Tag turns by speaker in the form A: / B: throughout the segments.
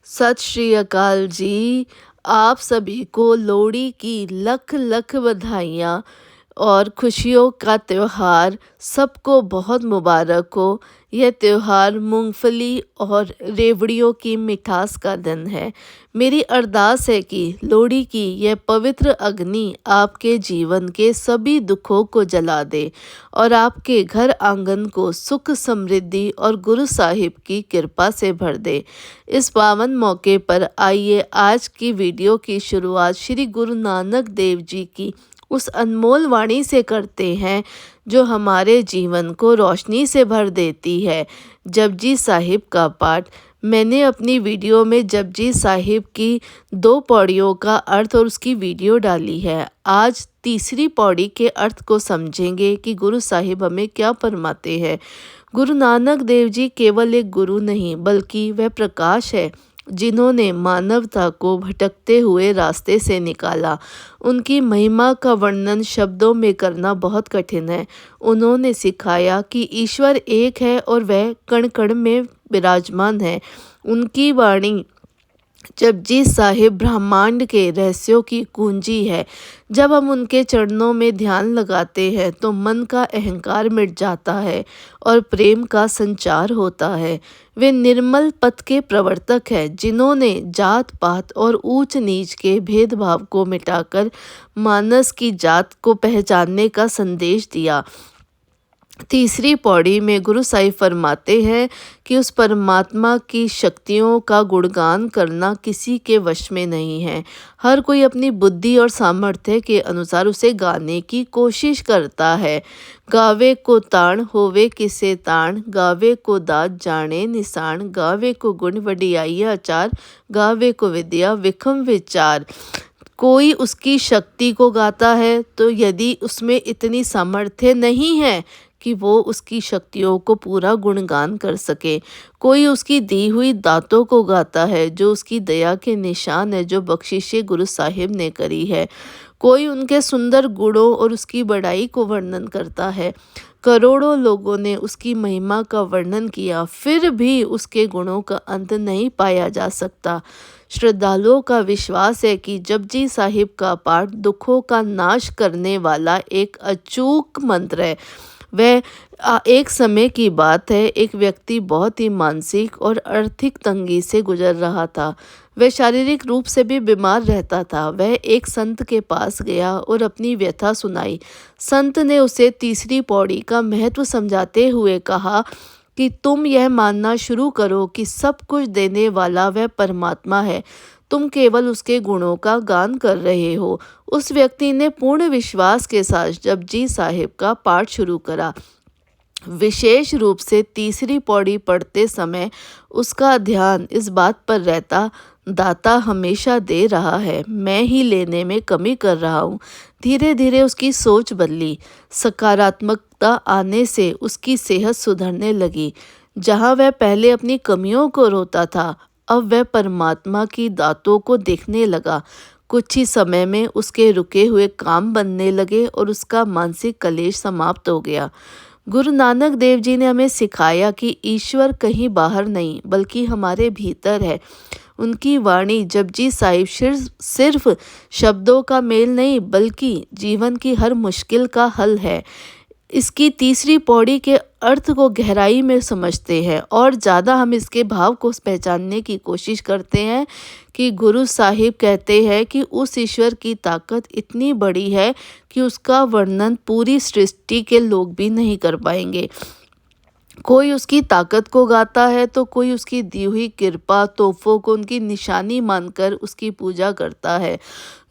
A: सत श्री अकाल जी। आप सभी को लोहड़ी की लख लख बधाइयाँ और खुशियों का त्योहार सबको बहुत मुबारक हो। यह त्योहार मूंगफली और रेवड़ियों की मिठास का दिन है। मेरी अरदास है कि लोहड़ी की यह पवित्र अग्नि आपके जीवन के सभी दुखों को जला दे और आपके घर आंगन को सुख समृद्धि और गुरु साहिब की कृपा से भर दे। इस पावन मौके पर आइए आज की वीडियो की शुरुआत श्री गुरु नानक देव जी की उस अनमोल वाणी से करते हैं जो हमारे जीवन को रोशनी से भर देती है। जपजी साहिब का पाठ। मैंने अपनी वीडियो में जपजी साहिब की 2 पौड़ियों का अर्थ और उसकी वीडियो डाली है। आज तीसरी पौड़ी के अर्थ को समझेंगे कि गुरु साहिब हमें क्या फरमाते हैं। गुरु नानक देव जी केवल एक गुरु नहीं बल्कि वह प्रकाश है जिन्होंने मानवता को भटकते हुए रास्ते से निकाला। उनकी महिमा का वर्णन शब्दों में करना बहुत कठिन है। उन्होंने सिखाया कि ईश्वर एक है और वह कण कण में विराजमान है। उनकी वाणी जपजी साहिब ब्रह्मांड के रहस्यों की कुंजी है। जब हम उनके चरणों में ध्यान लगाते हैं तो मन का अहंकार मिट जाता है और प्रेम का संचार होता है। वे निर्मल पथ के प्रवर्तक हैं जिन्होंने जात पात और ऊंच नीच के भेदभाव को मिटाकर मानस की जात को पहचानने का संदेश दिया। तीसरी पौड़ी में गुरु साहिब फरमाते हैं कि उस परमात्मा की शक्तियों का गुणगान करना किसी के वश में नहीं है। हर कोई अपनी बुद्धि और सामर्थ्य के अनुसार उसे गाने की कोशिश करता है। गावे को ताण होवे किसे ताण, गावे को दात जाने निशान, गावे को गुण वडियाई आचार, गावे को विद्या विखम विचार। कोई उसकी शक्ति को गाता है तो यदि उसमें इतनी सामर्थ्य नहीं है कि वो उसकी शक्तियों को पूरा गुणगान कर सके। कोई उसकी दी हुई दातों को गाता है जो उसकी दया के निशान है, जो बख्शिशें गुरु साहिब ने करी है। कोई उनके सुंदर गुणों और उसकी बड़ाई को वर्णन करता है। करोड़ों लोगों ने उसकी महिमा का वर्णन किया, फिर भी उसके गुणों का अंत नहीं पाया जा सकता। श्रद्धालुओं का विश्वास है कि जपजी साहिब का पाठ दुखों का नाश करने वाला एक अचूक मंत्र है। वह एक समय की बात है, एक व्यक्ति बहुत ही मानसिक और आर्थिक तंगी से गुजर रहा था। वह शारीरिक रूप से भी बीमार रहता था। वह एक संत के पास गया और अपनी व्यथा सुनाई। संत ने उसे तीसरी पौड़ी का महत्व समझाते हुए कहा कि तुम यह मानना शुरू करो कि सब कुछ देने वाला वह परमात्मा है, तुम केवल उसके गुणों का गान कर रहे हो। उस व्यक्ति ने पूर्ण विश्वास के साथ जपजी साहिब का पाठ शुरू करा। विशेष रूप से तीसरी पौड़ी पढ़ते समय उसका ध्यान इस बात पर रहता, दाता हमेशा दे रहा है, मैं ही लेने में कमी कर रहा हूँ। धीरे धीरे उसकी सोच बदली। सकारात्मकता आने से उसकी सेहत सुधरने लगी। जहाँ वह पहले अपनी कमियों को रोता था, अब वह परमात्मा की दातों को देखने लगा। कुछ ही समय में उसके रुके हुए काम बनने लगे और उसका मानसिक कलेश समाप्त हो गया। गुरु नानक देव जी ने हमें सिखाया कि ईश्वर कहीं बाहर नहीं बल्कि हमारे भीतर है। उनकी वाणी जपजी साहिब सिर्फ शब्दों का मेल नहीं बल्कि जीवन की हर मुश्किल का हल है। इसकी तीसरी पौड़ी के अर्थ को गहराई में समझते हैं और ज़्यादा हम इसके भाव को पहचानने की कोशिश करते हैं कि गुरु साहिब कहते हैं कि उस ईश्वर की ताकत इतनी बड़ी है कि उसका वर्णन पूरी सृष्टि के लोग भी नहीं कर पाएंगे। कोई उसकी ताकत को गाता है तो कोई उसकी दी हुई कृपा तोहफों को उनकी निशानी मानकर उसकी पूजा करता है।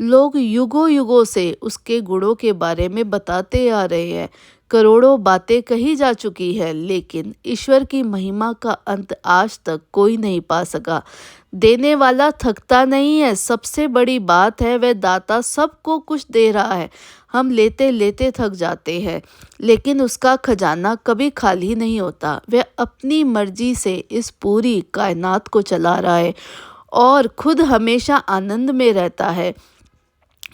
A: लोग युगों युगों से उसके गुणों के बारे में बताते आ रहे हैं। करोड़ों बातें कही जा चुकी है लेकिन ईश्वर की महिमा का अंत आज तक कोई नहीं पा सका। देने वाला थकता नहीं है, सबसे बड़ी बात है वह दाता सबको कुछ दे रहा है। हम लेते लेते थक जाते हैं लेकिन उसका खजाना कभी खाली नहीं होता। वह अपनी मर्जी से इस पूरी कायनात को चला रहा है और खुद हमेशा आनंद में रहता है।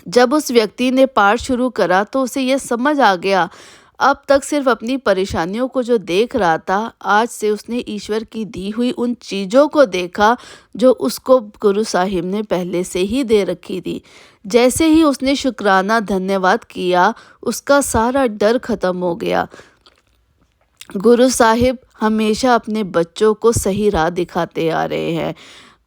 A: जब उस व्यक्ति ने पाठ शुरू करा तो उसे यह समझ आ गया अब तक सिर्फ अपनी परेशानियों को जो देख रहा था, आज से उसने ईश्वर की दी हुई उन चीज़ों को देखा जो उसको गुरु साहिब ने पहले से ही दे रखी थी। जैसे ही उसने शुक्राना धन्यवाद किया, उसका सारा डर खत्म हो गया। गुरु साहिब हमेशा अपने बच्चों को सही राह दिखाते आ रहे हैं।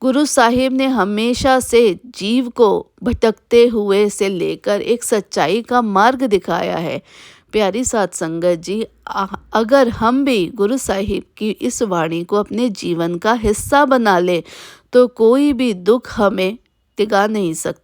A: गुरु साहिब ने हमेशा से जीव को भटकते हुए से लेकर एक सच्चाई का मार्ग दिखाया है। प्यारी साध संगत जी, अगर हम भी गुरु साहिब की इस वाणी को अपने जीवन का हिस्सा बना लें, तो कोई भी दुख हमें तिगा नहीं सकता।